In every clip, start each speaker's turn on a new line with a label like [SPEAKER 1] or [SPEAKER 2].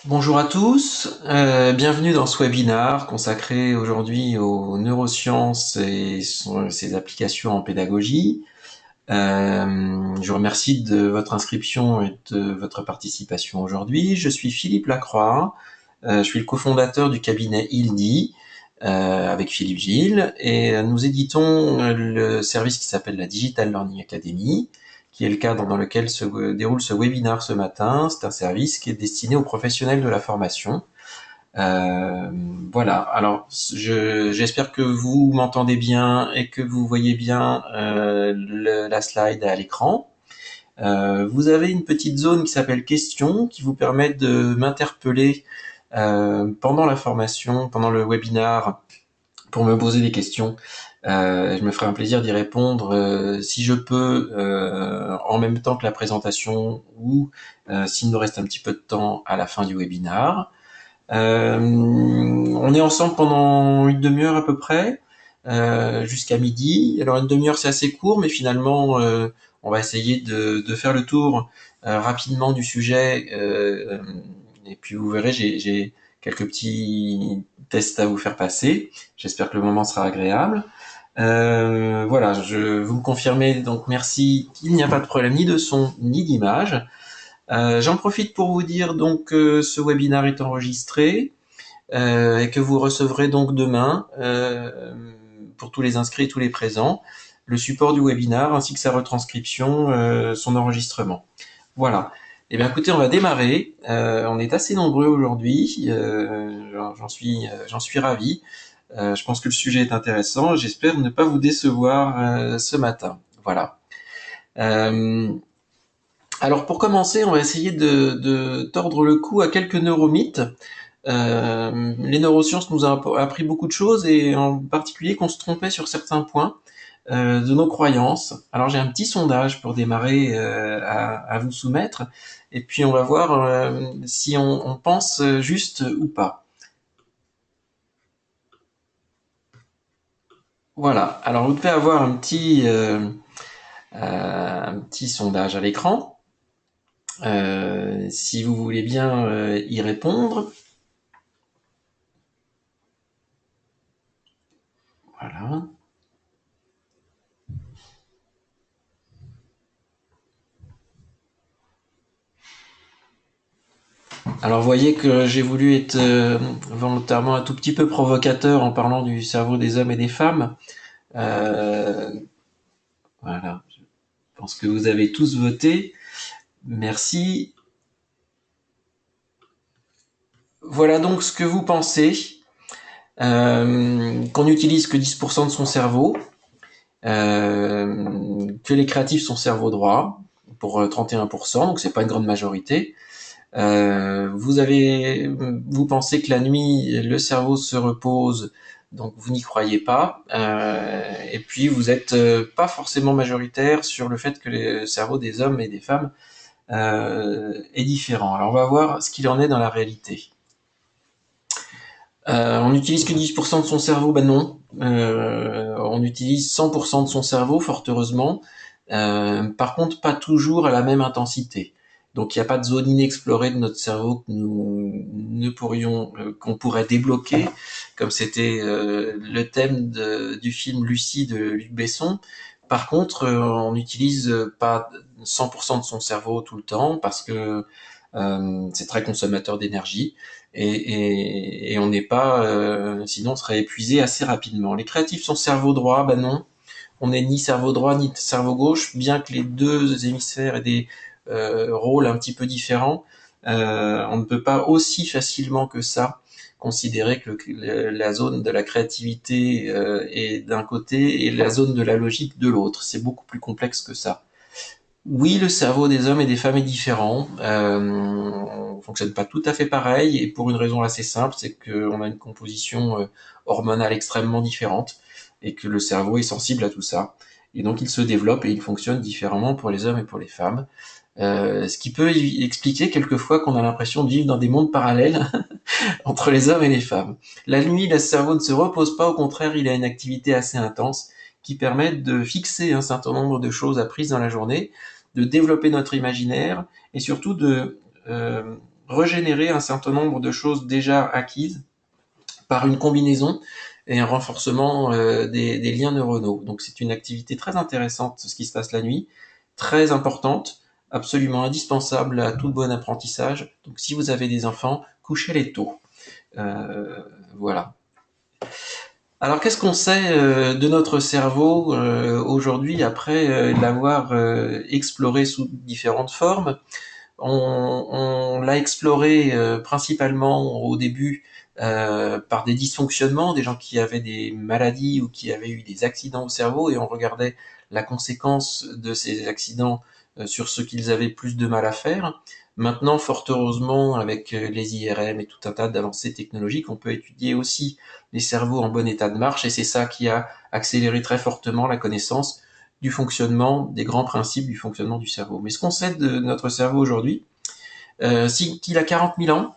[SPEAKER 1] Bonjour à tous, bienvenue dans ce webinaire consacré aujourd'hui aux neurosciences et ses applications en pédagogie. Je vous remercie de votre inscription et de votre participation aujourd'hui. Je suis Philippe Lacroix, je suis le cofondateur du cabinet ILDI avec Philippe Gilles et nous éditons le service qui s'appelle la Digital Learning Academy, qui est le cadre dans lequel se déroule ce webinaire ce matin. C'est un service qui est destiné aux professionnels de la formation. Euh, voilà, alors j'espère que vous m'entendez bien et que vous voyez bien la slide à l'écran. Vous avez une petite zone qui s'appelle questions qui vous permet de m'interpeller pendant la formation, pendant le webinaire, pour me poser des questions. Je me ferai un plaisir d'y répondre si je peux en même temps que la présentation ou s'il nous reste un petit peu de temps à la fin du webinaire. On est ensemble pendant une demi-heure à peu près, jusqu'à midi. Alors une demi-heure c'est assez court, mais finalement on va essayer de faire le tour rapidement du sujet. Et puis vous verrez, j'ai quelques petits tests à vous faire passer. J'espère que le moment sera agréable. Voilà, vous me confirmez, donc merci qu'il n'y a pas de problème ni de son ni d'image. J'en profite pour vous dire donc que ce webinaire est enregistré et que vous recevrez donc demain, pour tous les inscrits, tous les présents, le support du webinaire ainsi que sa retranscription, son enregistrement. Voilà. Eh bien, écoutez, on va démarrer. On est assez nombreux aujourd'hui. J'en suis ravi. Je pense que le sujet est intéressant. J'espère ne pas vous décevoir ce matin. Voilà. Euh, alors, pour commencer, on va essayer de tordre le cou à quelques neuromythes. Les neurosciences nous ont appris beaucoup de choses et en particulier qu'on se trompait sur certains points de nos croyances. Alors j'ai un petit sondage pour démarrer à vous soumettre et puis on va voir si on pense juste ou pas. Voilà, alors vous devez avoir un petit sondage à l'écran. Si vous voulez bien y répondre. Voilà. Alors vous voyez que j'ai voulu être volontairement un tout petit peu provocateur en parlant du cerveau des hommes et des femmes. Euh, voilà, je pense que vous avez tous voté. Merci. Voilà donc ce que vous pensez. Qu'on n'utilise que 10% de son cerveau, que les créatifs sont cerveau droit pour 31%, donc c'est pas une grande majorité. Vous pensez que la nuit, le cerveau se repose, donc vous n'y croyez pas. Et puis vous êtes pas forcément majoritaire sur le fait que le cerveau des hommes et des femmes est différent. Alors on va voir ce qu'il en est dans la réalité. On n'utilise que 10% de son cerveau, ben non. On utilise 100% de son cerveau, fort heureusement. Par contre, pas toujours à la même intensité. Donc il n'y a pas de zone inexplorée de notre cerveau que nous ne pourrions, qu'on pourrait débloquer, comme c'était le thème du film Lucie de Luc Besson. Par contre, on n'utilise pas 100% de son cerveau tout le temps parce que c'est très consommateur d'énergie et on n'est pas, sinon on serait épuisé assez rapidement. Les créatifs sont cerveau droit, ben non, on n'est ni cerveau droit ni cerveau gauche, bien que les deux hémisphères aient des rôles un petit peu différents. On ne peut pas aussi facilement que ça considérer que la zone de la créativité est d'un côté et la zone de la logique de l'autre. C'est beaucoup plus complexe que ça. Oui, le cerveau des hommes et des femmes est différent. On fonctionne pas tout à fait pareil et pour une raison assez simple, c'est qu'on a une composition hormonale extrêmement différente et que le cerveau est sensible à tout ça. Et donc il se développe et il fonctionne différemment pour les hommes et pour les femmes. Ce qui peut expliquer quelquefois qu'on a l'impression de vivre dans des mondes parallèles entre les hommes et les femmes. La nuit, le cerveau ne se repose pas, au contraire, il a une activité assez intense qui permet de fixer un certain nombre de choses apprises dans la journée, de développer notre imaginaire et surtout de régénérer un certain nombre de choses déjà acquises par une combinaison et un renforcement des liens neuronaux. Donc c'est une activité très intéressante, ce qui se passe la nuit, très importante, absolument indispensable à tout bon apprentissage. Donc si vous avez des enfants, couchez-les tôt. Euh, voilà. Alors qu'est-ce qu'on sait de notre cerveau aujourd'hui après l'avoir exploré sous différentes formes? On l'a exploré principalement au début par des dysfonctionnements, des gens qui avaient des maladies ou qui avaient eu des accidents au cerveau, et on regardait la conséquence de ces accidents sur ce qu'ils avaient plus de mal à faire. Maintenant, fort heureusement, avec les IRM et tout un tas d'avancées technologiques, on peut étudier aussi les cerveaux en bon état de marche, et c'est ça qui a accéléré très fortement la connaissance du fonctionnement, des grands principes du fonctionnement du cerveau. Mais ce qu'on sait de notre cerveau aujourd'hui, c'est qu'il a 40 000 ans,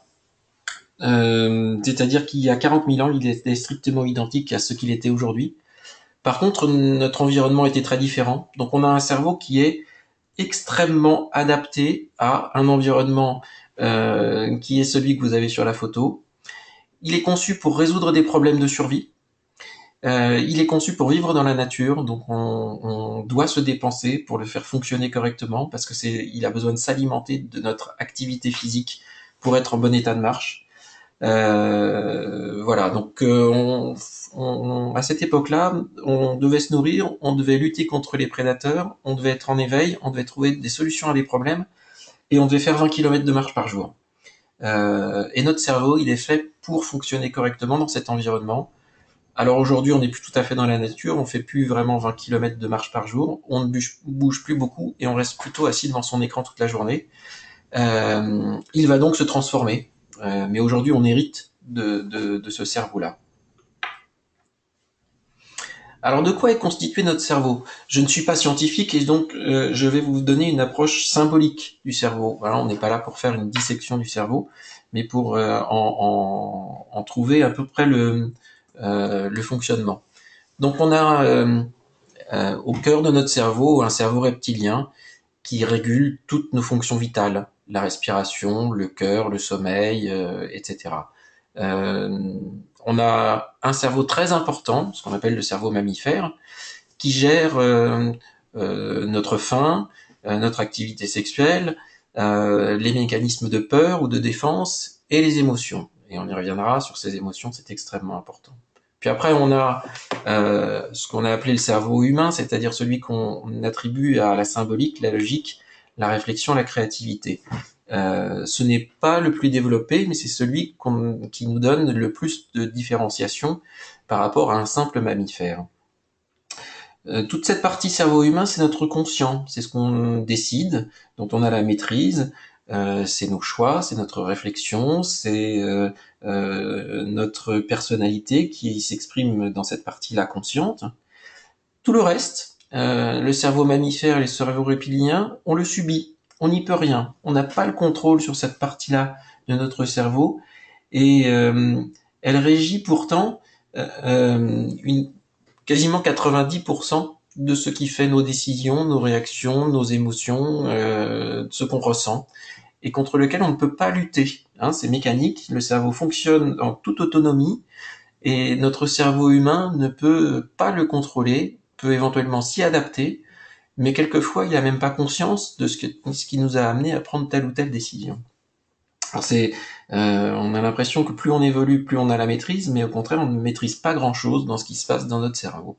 [SPEAKER 1] c'est-à-dire qu'il y a 40 000 ans, il était strictement identique à ce qu'il était aujourd'hui. Par contre, notre environnement était très différent. Donc on a un cerveau qui est extrêmement adapté à un environnement qui est celui que vous avez sur la photo. Il est conçu pour résoudre des problèmes de survie. Il est conçu pour vivre dans la nature, donc on doit se dépenser pour le faire fonctionner correctement, parce que il a besoin de s'alimenter de notre activité physique pour être en bon état de marche. Voilà, donc à cette époque-là, on devait se nourrir, on devait lutter contre les prédateurs, on devait être en éveil, on devait trouver des solutions à des problèmes, et on devait faire 20 km de marche par jour. Et notre cerveau, il est fait pour fonctionner correctement dans cet environnement. Alors aujourd'hui, on n'est plus tout à fait dans la nature, on fait plus vraiment 20 km de marche par jour, on ne bouge plus beaucoup et on reste plutôt assis devant son écran toute la journée. Il va donc se transformer, mais aujourd'hui, on hérite de ce cerveau-là. Alors de quoi est constitué notre cerveau? Je ne suis pas scientifique et donc je vais vous donner une approche symbolique du cerveau. Voilà, on n'est pas là pour faire une dissection du cerveau, mais pour en trouver à peu près le fonctionnement. Donc on a au cœur de notre cerveau un cerveau reptilien qui régule toutes nos fonctions vitales, la respiration, le cœur, le sommeil, etc. Euh, on a un cerveau très important, ce qu'on appelle le cerveau mammifère, qui gère notre faim, notre activité sexuelle, les mécanismes de peur ou de défense et les émotions. Et on y reviendra sur ces émotions, c'est extrêmement important. Puis après, on a ce qu'on a appelé le cerveau humain, c'est-à-dire celui qu'on attribue à la symbolique, la logique, la réflexion, la créativité. Ce n'est pas le plus développé, mais c'est celui qui nous donne le plus de différenciation par rapport à un simple mammifère. Toute cette partie cerveau humain, c'est notre conscient, c'est ce qu'on décide, dont on a la maîtrise, c'est nos choix, c'est notre réflexion, c'est notre personnalité qui s'exprime dans cette partie-là consciente. Tout le reste, le cerveau mammifère et le cerveau reptilien, on le subit, on n'y peut rien, on n'a pas le contrôle sur cette partie-là de notre cerveau, et elle régit pourtant quasiment 90% de ce qui fait nos décisions, nos réactions, nos émotions, ce qu'on ressent, et contre lequel on ne peut pas lutter. Hein, c'est mécanique, le cerveau fonctionne en toute autonomie, et notre cerveau humain ne peut pas le contrôler, peut éventuellement s'y adapter, mais quelquefois il n'a même pas conscience de ce qui nous a amené à prendre telle ou telle décision. Alors on a l'impression que plus on évolue, plus on a la maîtrise, mais au contraire, on ne maîtrise pas grand-chose dans ce qui se passe dans notre cerveau.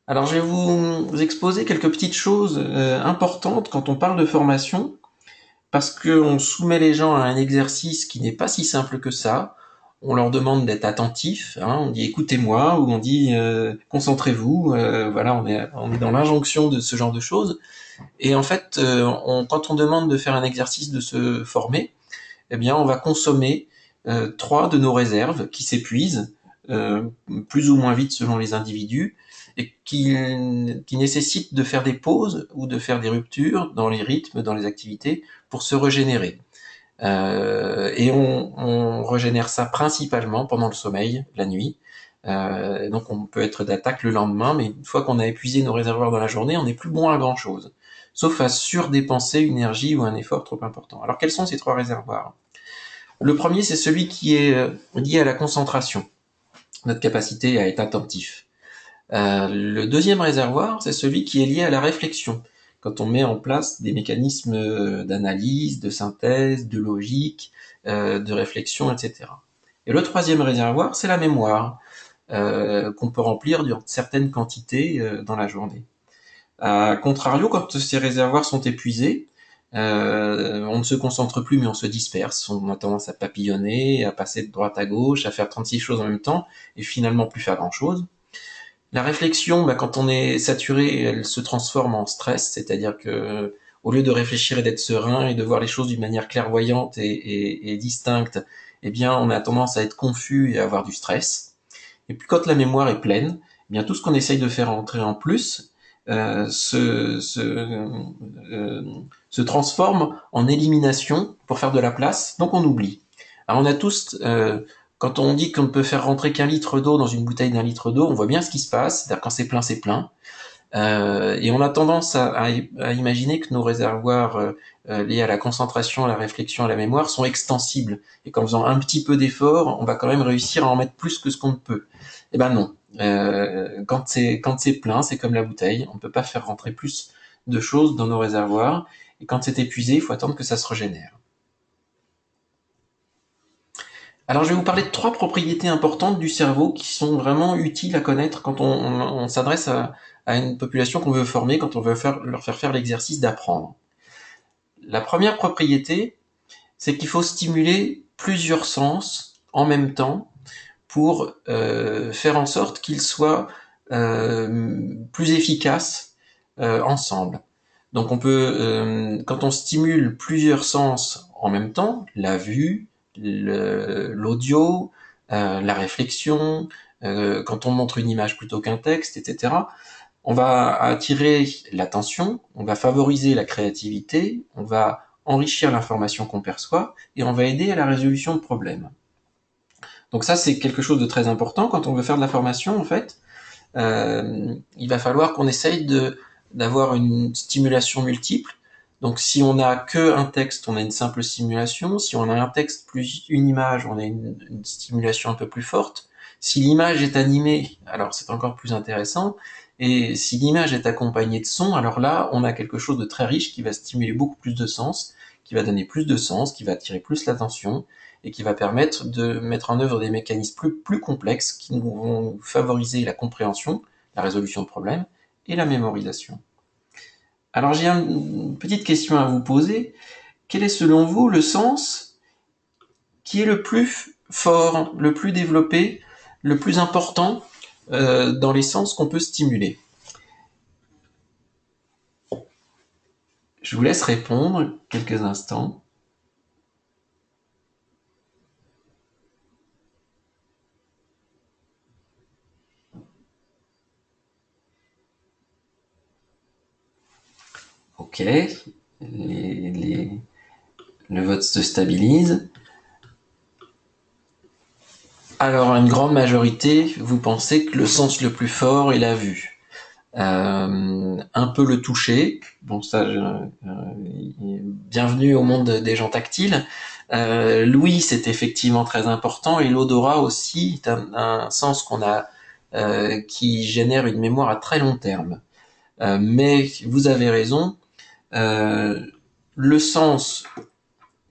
[SPEAKER 1] Alors je vais vous exposer quelques petites choses importantes quand on parle de formation, parce qu'on soumet les gens à un exercice qui n'est pas si simple que ça. On leur demande d'être attentifs, hein, on dit écoutez-moi, ou on dit concentrez-vous, voilà, on est dans l'injonction de ce genre de choses. Et en fait, quand on demande de faire un exercice de se former, eh bien, on va consommer 3 de nos réserves qui s'épuisent plus ou moins vite selon les individus et qui nécessitent de faire des pauses ou de faire des ruptures dans les rythmes, dans les activités pour se régénérer. Et on régénère ça principalement pendant le sommeil, la nuit. Donc on peut être d'attaque le lendemain, mais une fois qu'on a épuisé nos réservoirs dans la journée, on n'est plus bon à grand chose. sauf à surdépenser une énergie ou un effort trop important. Alors quels sont ces trois réservoirs? Le premier, c'est celui qui est lié à la concentration, notre capacité à être attentif. Le deuxième réservoir, c'est celui qui est lié à la réflexion, quand on met en place des mécanismes d'analyse, de synthèse, de logique, de réflexion, etc. Et le troisième réservoir, c'est la mémoire, qu'on peut remplir d'une certaine quantité dans la journée. A contrario, quand ces réservoirs sont épuisés, on ne se concentre plus mais on se disperse, on a tendance à papillonner, à passer de droite à gauche, à faire 36 choses en même temps, et finalement plus faire grand-chose. La réflexion, quand on est saturé, elle se transforme en stress, c'est-à-dire que au lieu de réfléchir et d'être serein et de voir les choses d'une manière clairvoyante et distincte, eh bien on a tendance à être confus et à avoir du stress. Et puis quand la mémoire est pleine, eh bien tout ce qu'on essaye de faire entrer en plus euh, se, se, euh, se transforme en élimination pour faire de la place, donc on oublie. Alors on a tous, quand on dit qu'on ne peut faire rentrer qu'un litre d'eau dans une bouteille d'un litre d'eau, on voit bien ce qui se passe, c'est-à-dire quand c'est plein, c'est plein. Et on a tendance à imaginer que nos réservoirs liés à la concentration, à la réflexion, à la mémoire sont extensibles, et qu'en faisant un petit peu d'effort, on va quand même réussir à en mettre plus que ce qu'on ne peut. Eh ben non. Quand c'est plein, c'est comme la bouteille, on ne peut pas faire rentrer plus de choses dans nos réservoirs, et quand c'est épuisé, il faut attendre que ça se régénère. Alors je vais vous parler de trois propriétés importantes du cerveau qui sont vraiment utiles à connaître quand on s'adresse à une population qu'on veut former, quand on veut leur faire faire l'exercice d'apprendre. La première propriété, c'est qu'il faut stimuler plusieurs sens en même temps pour faire en sorte qu'ils soient plus efficaces ensemble. Donc on peut, quand on stimule plusieurs sens en même temps, la vue, l'audio, la réflexion, quand on montre une image plutôt qu'un texte, etc., on va attirer l'attention, on va favoriser la créativité, on va enrichir l'information qu'on perçoit et on va aider à la résolution de problèmes. Donc ça, c'est quelque chose de très important quand on veut faire de la formation, en fait. Il va falloir qu'on essaye d'avoir une stimulation multiple. Donc si on n'a que un texte, on a une simple stimulation. Si on a un texte plus une image, on a une stimulation un peu plus forte. Si l'image est animée, alors c'est encore plus intéressant. Et si l'image est accompagnée de son, alors là, on a quelque chose de très riche qui va stimuler beaucoup plus de sens, qui va donner plus de sens, qui va attirer plus l'attention et qui va permettre de mettre en œuvre des mécanismes plus complexes qui vont favoriser la compréhension, la résolution de problèmes et la mémorisation. Alors j'ai une petite question à vous poser. Quel est selon vous le sens qui est le plus fort, le plus développé, le plus important dans les sens qu'on peut stimuler? Je vous laisse répondre quelques instants. Ok, le vote se stabilise. Alors, une grande majorité, vous pensez que le sens le plus fort est la vue. Un peu le toucher. Bon, ça, bienvenue au monde des gens tactiles. L'ouïe, c'est effectivement très important, et l'odorat aussi est un sens qu'on a qui génère une mémoire à très long terme. Mais vous avez raison, le sens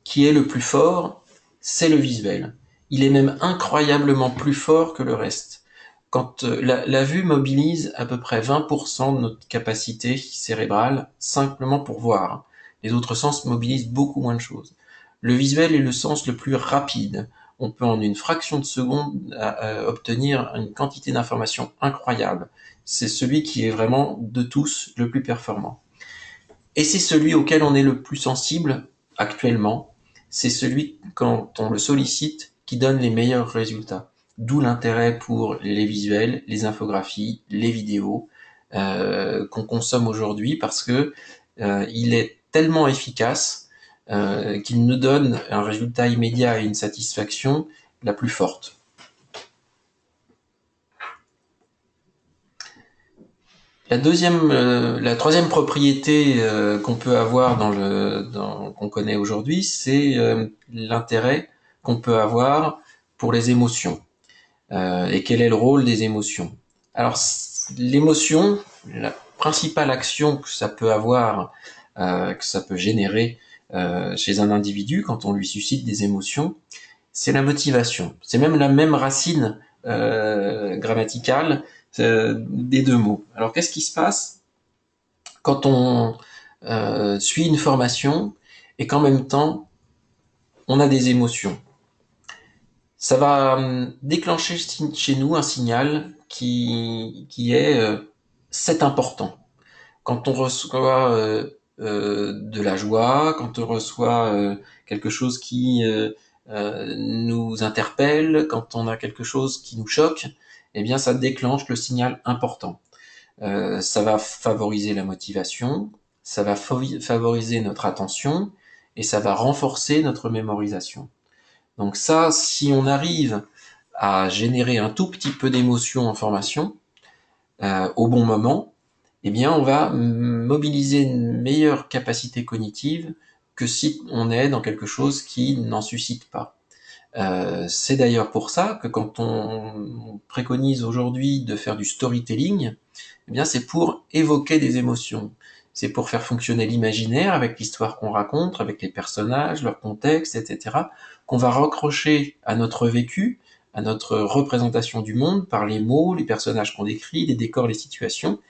[SPEAKER 1] qui est le plus fort, c'est le visuel. Il est même incroyablement plus fort que le reste. Quand la vue mobilise à peu près 20% de notre capacité cérébrale simplement pour voir. Les autres sens mobilisent beaucoup moins de choses. Le visuel est le sens le plus rapide. On peut en une fraction de seconde obtenir une quantité d'informations incroyable. C'est celui qui est vraiment de tous le plus performant. Et c'est celui auquel on est le plus sensible actuellement. C'est celui, quand on le sollicite, qui donne les meilleurs résultats. D'où l'intérêt pour les visuels, les infographies, les vidéos qu'on consomme aujourd'hui, parce que il est tellement efficace qu'il nous donne un résultat immédiat et une satisfaction la plus forte. La troisième propriété qu'on peut avoir qu'on connaît aujourd'hui, c'est l'intérêt qu'on peut avoir pour les émotions. Et quel est le rôle des émotions? Alors, l'émotion, la principale action que ça peut avoir, que ça peut générer chez un individu quand on lui suscite des émotions, c'est la motivation. C'est même la même racine grammaticale des deux mots. Alors, qu'est-ce qui se passe quand on suit une formation et qu'en même temps, on a des émotions? Ça va déclencher chez nous un signal qui est c'est important. Quand on reçoit de la joie, quand on reçoit quelque chose qui nous interpelle, quand on a quelque chose qui nous choque, eh bien ça déclenche le signal important. Ça va favoriser la motivation, ça va favoriser notre attention et ça va renforcer notre mémorisation. Donc ça, si on arrive à générer un tout petit peu d'émotion en formation au bon moment, eh bien on va mobiliser une meilleure capacité cognitive que si on est dans quelque chose qui n'en suscite pas. C'est d'ailleurs pour ça que quand on préconise aujourd'hui de faire du storytelling, eh bien c'est pour évoquer des émotions. C'est pour faire fonctionner l'imaginaire avec l'histoire qu'on raconte, avec les personnages, leur contexte, etc., qu'on va raccrocher à notre vécu, à notre représentation du monde par les mots, les personnages qu'on décrit, les décors, les situations,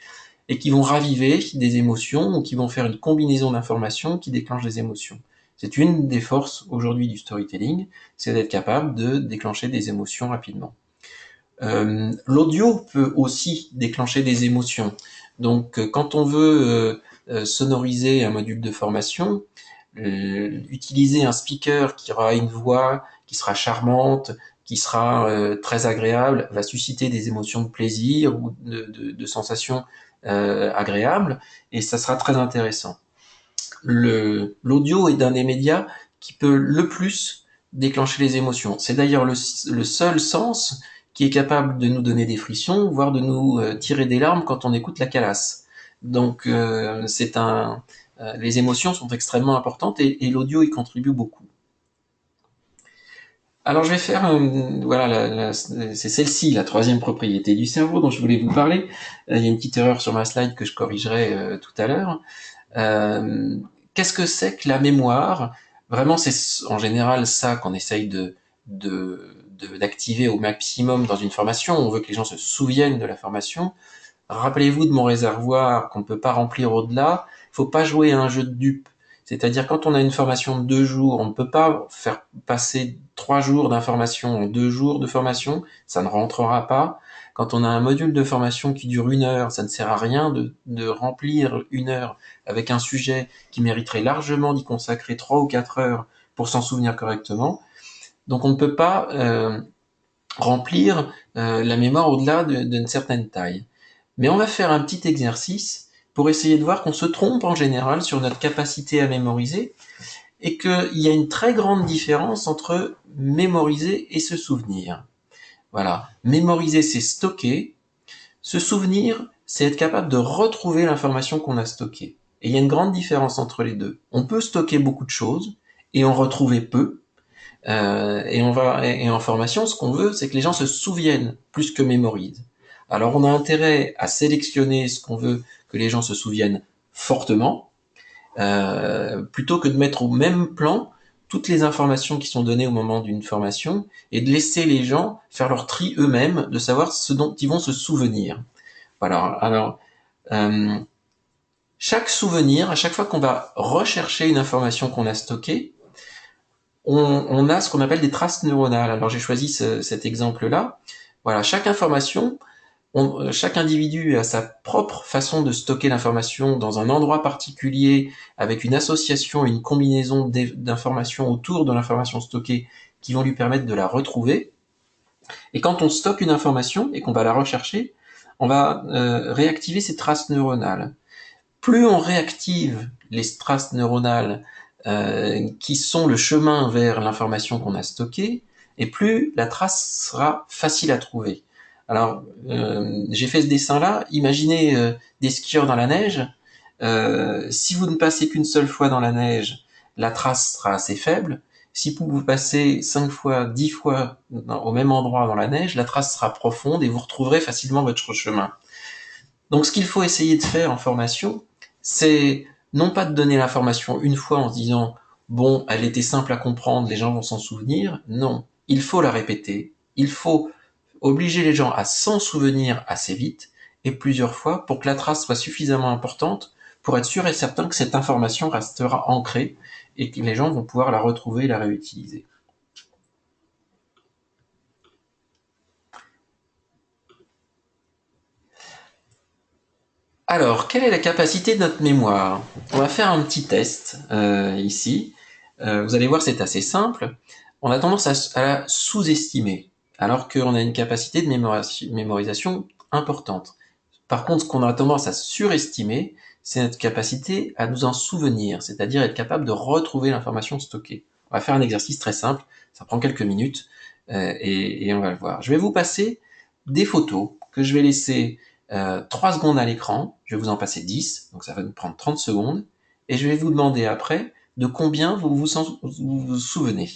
[SPEAKER 1] et qui vont raviver des émotions ou qui vont faire une combinaison d'informations qui déclenchent des émotions. C'est une des forces aujourd'hui du storytelling, c'est d'être capable de déclencher des émotions rapidement. L'audio peut aussi déclencher des émotions. Donc, quand on veut sonoriser un module de formation, utiliser un speaker qui aura une voix qui sera charmante, qui sera très agréable, va susciter des émotions de plaisir ou de sensations agréables, et ça sera très intéressant. L'audio est d'un des médias qui peut le plus déclencher les émotions. C'est d'ailleurs le seul sens qui est capable de nous donner des frissons, voire de nous tirer des larmes quand on écoute la Calas. Donc les émotions sont extrêmement importantes et l'audio y contribue beaucoup. Alors je vais faire, voilà, c'est celle-ci, la troisième propriété du cerveau dont je voulais vous parler. Il y a une petite erreur sur ma slide que je corrigerai tout à l'heure. Qu'est-ce que c'est que la mémoire? Vraiment, c'est en général ça qu'on essaye d'activer au maximum dans une formation. On veut que les gens se souviennent de la formation. Rappelez-vous de mon réservoir qu'on ne peut pas remplir au-delà. Il ne faut pas jouer à un jeu de dupe. C'est-à-dire quand on a une formation de 2 jours, on ne peut pas faire passer 3 jours d'information en 2 jours de formation, ça ne rentrera pas. Quand on a un module de formation qui dure 1 heure, ça ne sert à rien de remplir 1 heure avec un sujet qui mériterait largement d'y consacrer 3 ou 4 heures pour s'en souvenir correctement. Donc on ne peut pas remplir la mémoire au-delà d'une certaine taille. Mais on va faire un petit exercice pour essayer de voir qu'on se trompe en général sur notre capacité à mémoriser et qu'il y a une très grande différence entre mémoriser et se souvenir. Voilà, mémoriser c'est stocker, se souvenir c'est être capable de retrouver l'information qu'on a stockée. Et il y a une grande différence entre les deux. On peut stocker beaucoup de choses et en retrouver peu. Et en formation, ce qu'on veut, c'est que les gens se souviennent plus que mémorisent. Alors on a intérêt à sélectionner ce qu'on veut que les gens se souviennent fortement, plutôt que de mettre au même plan toutes les informations qui sont données au moment d'une formation et de laisser les gens faire leur tri eux-mêmes, de savoir ce dont ils vont se souvenir. Voilà. Alors, chaque souvenir, à chaque fois qu'on va rechercher une information qu'on a stockée, on a ce qu'on appelle des traces neuronales. Alors j'ai choisi cet exemple-là. Voilà, chaque information, chaque individu a sa propre façon de stocker l'information dans un endroit particulier, avec une association, une combinaison d'informations autour de l'information stockée qui vont lui permettre de la retrouver. Et quand on stocke une information et qu'on va la rechercher, on va réactiver ces traces neuronales. Plus on réactive les traces neuronales qui sont le chemin vers l'information qu'on a stockée, et plus la trace sera facile à trouver. Alors, j'ai fait ce dessin-là. Imaginez des skieurs dans la neige. Si vous ne passez qu'une seule fois dans la neige, la trace sera assez faible. Si vous passez 5 fois, 10 fois au même endroit dans la neige, la trace sera profonde et vous retrouverez facilement votre chemin. Donc ce qu'il faut essayer de faire en formation, c'est non pas de donner l'information une fois en se disant bon, elle était simple à comprendre, les gens vont s'en souvenir. Non, il faut la répéter. Il faut obliger les gens à s'en souvenir assez vite et plusieurs fois pour que la trace soit suffisamment importante pour être sûr et certain que cette information restera ancrée et que les gens vont pouvoir la retrouver et la réutiliser. Alors, quelle est la capacité de notre mémoire? On va faire un petit test ici. Vous allez voir, c'est assez simple. On a tendance à la sous-estimer, alors qu'on a une capacité de mémorisation importante. Par contre, ce qu'on a tendance à surestimer, c'est notre capacité à nous en souvenir, c'est-à-dire être capable de retrouver l'information stockée. On va faire un exercice très simple, ça prend quelques minutes, et on va le voir. Je vais vous passer des photos que je vais laisser 3 secondes à l'écran, je vais vous en passer 10, donc ça va nous prendre 30 secondes, et je vais vous demander après de combien vous souvenez.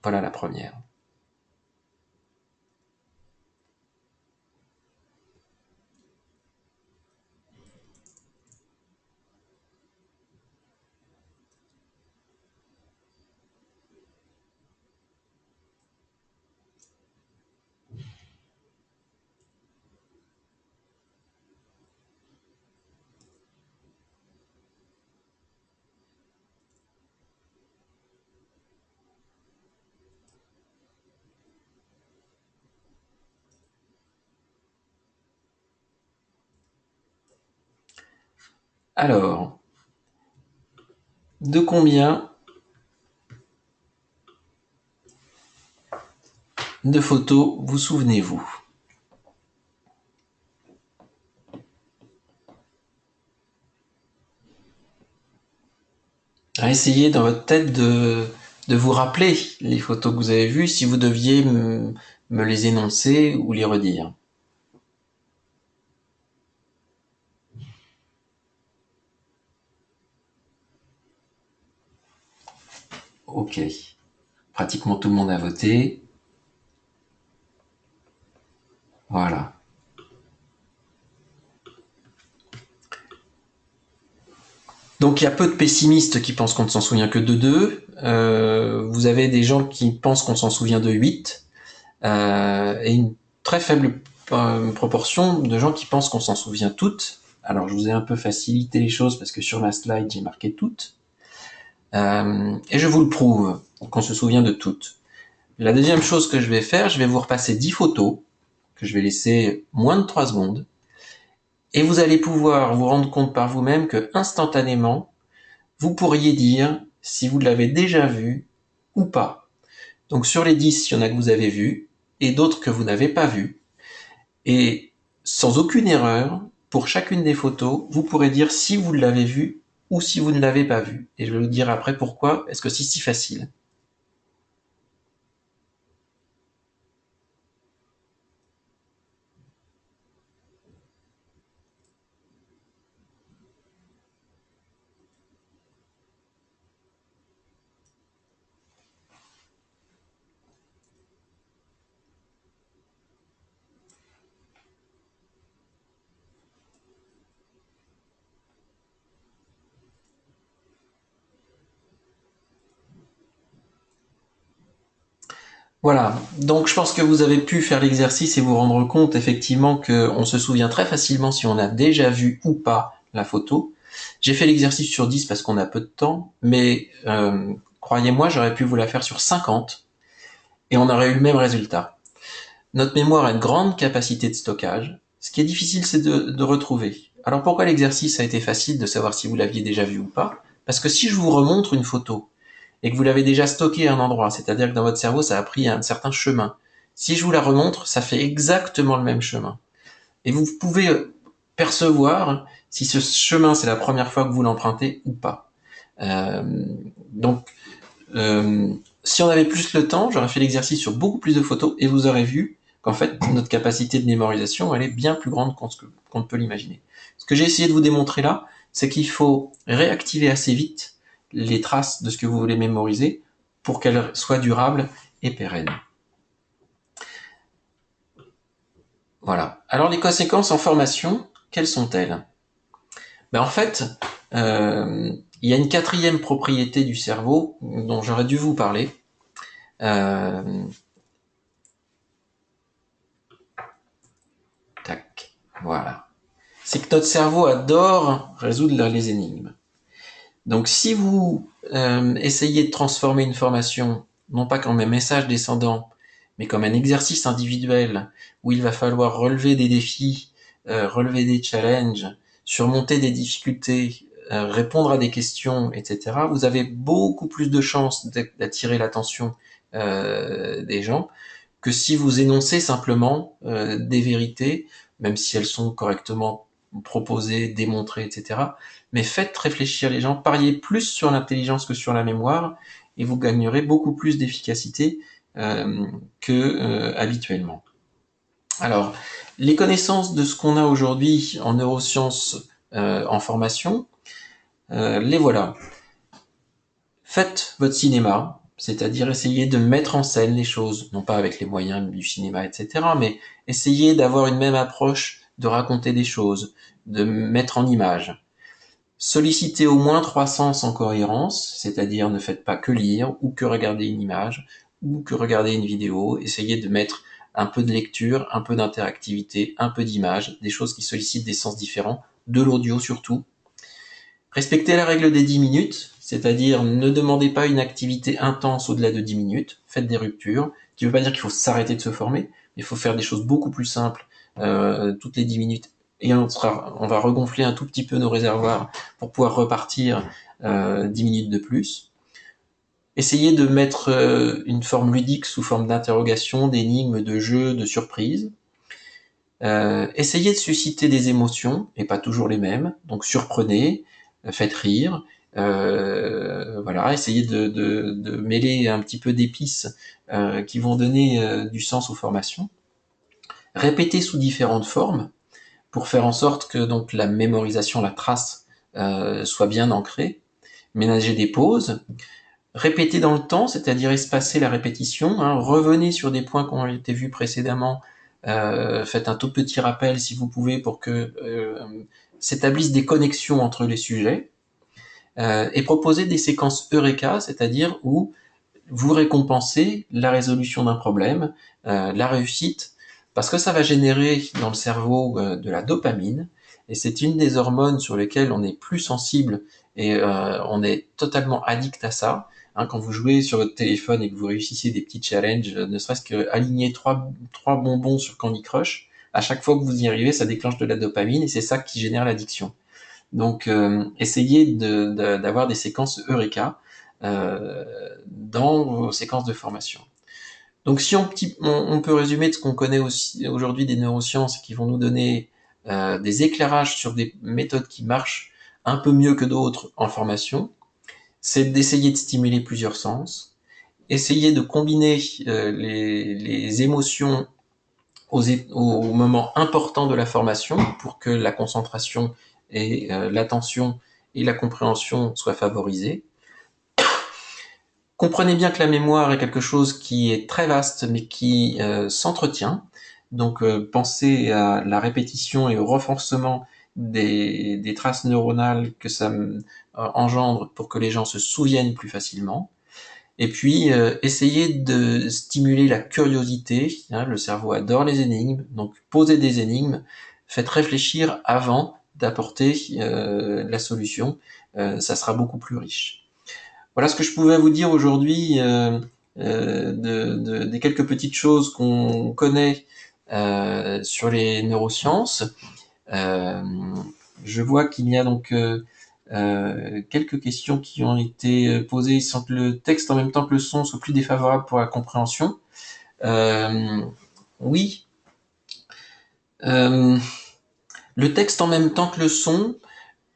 [SPEAKER 1] Voilà la première. Alors, de combien de photos vous souvenez-vous? Essayez dans votre tête de vous rappeler les photos que vous avez vues si vous deviez me les énoncer ou les redire. Ok. Pratiquement tout le monde a voté. Voilà. Donc il y a peu de pessimistes qui pensent qu'on ne s'en souvient que de 2. Vous avez des gens qui pensent qu'on s'en souvient de 8. Et une très faible proportion de gens qui pensent qu'on s'en souvient toutes. Alors je vous ai un peu facilité les choses parce que sur ma slide j'ai marqué toutes. Et je vous le prouve qu'on se souvient de toutes. La deuxième chose que je vais faire, je vais vous repasser 10 photos que je vais laisser moins de 3 secondes. Et vous allez pouvoir vous rendre compte par vous-même que instantanément, vous pourriez dire si vous l'avez déjà vu ou pas. Donc sur les 10, il y en a que vous avez vu et d'autres que vous n'avez pas vu. Et sans aucune erreur, pour chacune des photos, vous pourrez dire si vous l'avez vu ou si vous ne l'avez pas vu. Et je vais vous dire après pourquoi est-ce que c'est si facile. Voilà, donc je pense que vous avez pu faire l'exercice et vous rendre compte effectivement qu'on se souvient très facilement si on a déjà vu ou pas la photo. J'ai fait l'exercice sur 10 parce qu'on a peu de temps, mais croyez-moi, j'aurais pu vous la faire sur 50 et on aurait eu le même résultat. Notre mémoire a une grande capacité de stockage. Ce qui est difficile, c'est de retrouver. Alors pourquoi l'exercice a été facile de savoir si vous l'aviez déjà vu ou pas? Parce que si je vous remontre une photo et que vous l'avez déjà stockée à un endroit, c'est-à-dire que dans votre cerveau, ça a pris un certain chemin. Si je vous la remontre, ça fait exactement le même chemin. Et vous pouvez percevoir si ce chemin, c'est la première fois que vous l'empruntez ou pas. Euh, donc, si on avait plus le temps, j'aurais fait l'exercice sur beaucoup plus de photos et vous aurez vu qu'en fait, notre capacité de mémorisation, elle est bien plus grande qu'on ne peut l'imaginer. Ce que j'ai essayé de vous démontrer là, c'est qu'il faut réactiver assez vite les traces de ce que vous voulez mémoriser pour qu'elles soient durables et pérennes. Voilà. Alors les conséquences en formation, quelles sont-elles? En fait, il y a une quatrième propriété du cerveau dont j'aurais dû vous parler. Tac, voilà. C'est que notre cerveau adore résoudre les énigmes. Donc si vous essayez de transformer une formation, non pas comme un message descendant, mais comme un exercice individuel où il va falloir relever des défis, relever des challenges, surmonter des difficultés, répondre à des questions, etc., vous avez beaucoup plus de chances d'attirer l'attention des gens que si vous énoncez simplement des vérités, même si elles sont correctement proposées, démontrées, etc. Mais faites réfléchir les gens, pariez plus sur l'intelligence que sur la mémoire, et vous gagnerez beaucoup plus d'efficacité que habituellement. Alors, les connaissances de ce qu'on a aujourd'hui en neurosciences en formation, les voilà. Faites votre cinéma, c'est-à-dire essayez de mettre en scène les choses, non pas avec les moyens du cinéma, etc., mais essayez d'avoir une même approche, de raconter des choses, de mettre en image. Sollicitez au moins 3 sens en cohérence, c'est-à-dire ne faites pas que lire ou que regarder une image ou que regarder une vidéo. Essayez de mettre un peu de lecture, un peu d'interactivité, un peu d'image, des choses qui sollicitent des sens différents, de l'audio surtout. Respectez la règle des 10 minutes, c'est-à-dire ne demandez pas une activité intense au-delà de 10 minutes, faites des ruptures, ce qui ne veut pas dire qu'il faut s'arrêter de se former, mais il faut faire des choses beaucoup plus simples toutes les 10 minutes, et on va regonfler un tout petit peu nos réservoirs pour pouvoir repartir 10 minutes de plus. Essayez de mettre une forme ludique sous forme d'interrogation, d'énigmes, de jeux, de surprises. Essayez de susciter des émotions, et pas toujours les mêmes, donc surprenez, faites rire, voilà, essayez de mêler un petit peu d'épices qui vont donner du sens aux formations. Répétez sous différentes formes pour faire en sorte que donc la mémorisation, la trace soit bien ancrée. Ménagez des pauses. Répétez dans le temps, c'est-à-dire espacer la répétition. Hein, revenez sur des points qui ont été vus précédemment. Faites un tout petit rappel si vous pouvez pour que s'établissent des connexions entre les sujets. Et proposez des séquences Eureka, c'est-à-dire où vous récompensez la résolution d'un problème, la réussite, parce que ça va générer dans le cerveau de la dopamine, et c'est une des hormones sur lesquelles on est plus sensible et on est totalement addict à ça. Hein, quand vous jouez sur votre téléphone et que vous réussissez des petits challenges, ne serait-ce qu'aligner trois bonbons sur Candy Crush, à chaque fois que vous y arrivez, ça déclenche de la dopamine et c'est ça qui génère l'addiction. Donc, essayez d'avoir des séquences Eureka dans vos séquences de formation. Donc, si on peut résumer de ce qu'on connaît aussi aujourd'hui des neurosciences qui vont nous donner des éclairages sur des méthodes qui marchent un peu mieux que d'autres en formation, c'est d'essayer de stimuler plusieurs sens, essayer de combiner les émotions au moment important de la formation pour que la concentration et l'attention et la compréhension soient favorisées. Comprenez bien que la mémoire est quelque chose qui est très vaste mais qui s'entretient. Donc pensez à la répétition et au renforcement des traces neuronales que ça engendre pour que les gens se souviennent plus facilement. Et puis, essayez de stimuler la curiosité. Hein, le cerveau adore les énigmes, donc posez des énigmes, faites réfléchir avant d'apporter la solution. Ça sera beaucoup plus riche. Voilà ce que je pouvais vous dire aujourd'hui des quelques petites choses qu'on connaît sur les neurosciences. Euh, je vois qu'il y a donc quelques questions qui ont été posées sans que le texte en même temps que le son soit plus défavorable pour la compréhension. Oui, euh, le texte en même temps que le son,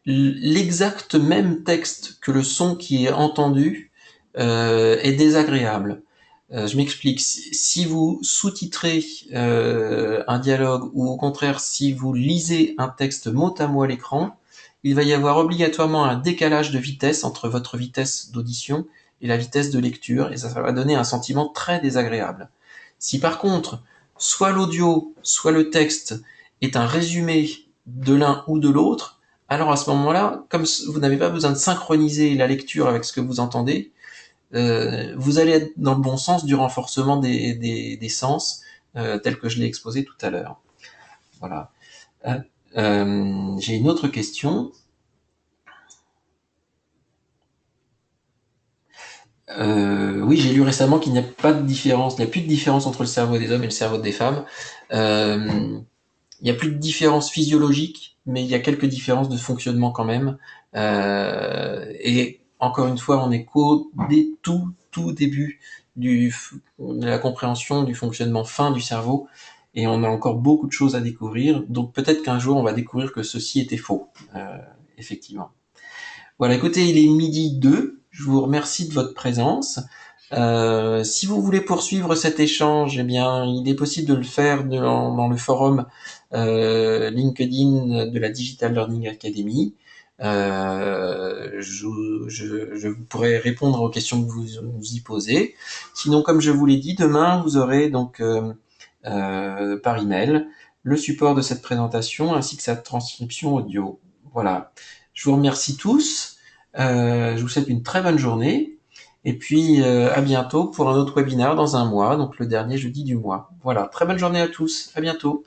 [SPEAKER 1] l'exact même texte que le son qui est entendu est désagréable. Je m'explique. Si vous sous-titrez un dialogue ou au contraire si vous lisez un texte mot à mot à l'écran, il va y avoir obligatoirement un décalage de vitesse entre votre vitesse d'audition et la vitesse de lecture, et ça va donner un sentiment très désagréable. Si par contre, soit l'audio, soit le texte est un résumé de l'un ou de l'autre, alors à ce moment-là, comme vous n'avez pas besoin de synchroniser la lecture avec ce que vous entendez, vous allez être dans le bon sens du renforcement des sens, tel que je l'ai exposé tout à l'heure. Voilà. J'ai une autre question. Oui, j'ai lu récemment qu'il n'y a pas de différence, il n'y a plus de différence entre le cerveau des hommes et le cerveau des femmes. Il n'y a plus de différence physiologique, mais il y a quelques différences de fonctionnement quand même. Et encore une fois, on est qu'au tout début de la compréhension du fonctionnement fin du cerveau, et on a encore beaucoup de choses à découvrir. Donc peut-être qu'un jour, on va découvrir que ceci était faux, effectivement. Voilà, écoutez, il est midi 2. Je vous remercie de votre présence. Si vous voulez poursuivre cet échange, eh bien, il est possible de le faire dans le forum LinkedIn de la Digital Learning Academy. Je pourrai répondre aux questions que vous nous y posez. Sinon, comme je vous l'ai dit, demain, vous aurez donc par email le support de cette présentation ainsi que sa transcription audio. Voilà. Je vous remercie tous. Je vous souhaite une très bonne journée. Et puis à bientôt pour un autre webinaire dans un mois, donc le dernier jeudi du mois. Voilà, très bonne journée à tous. À bientôt.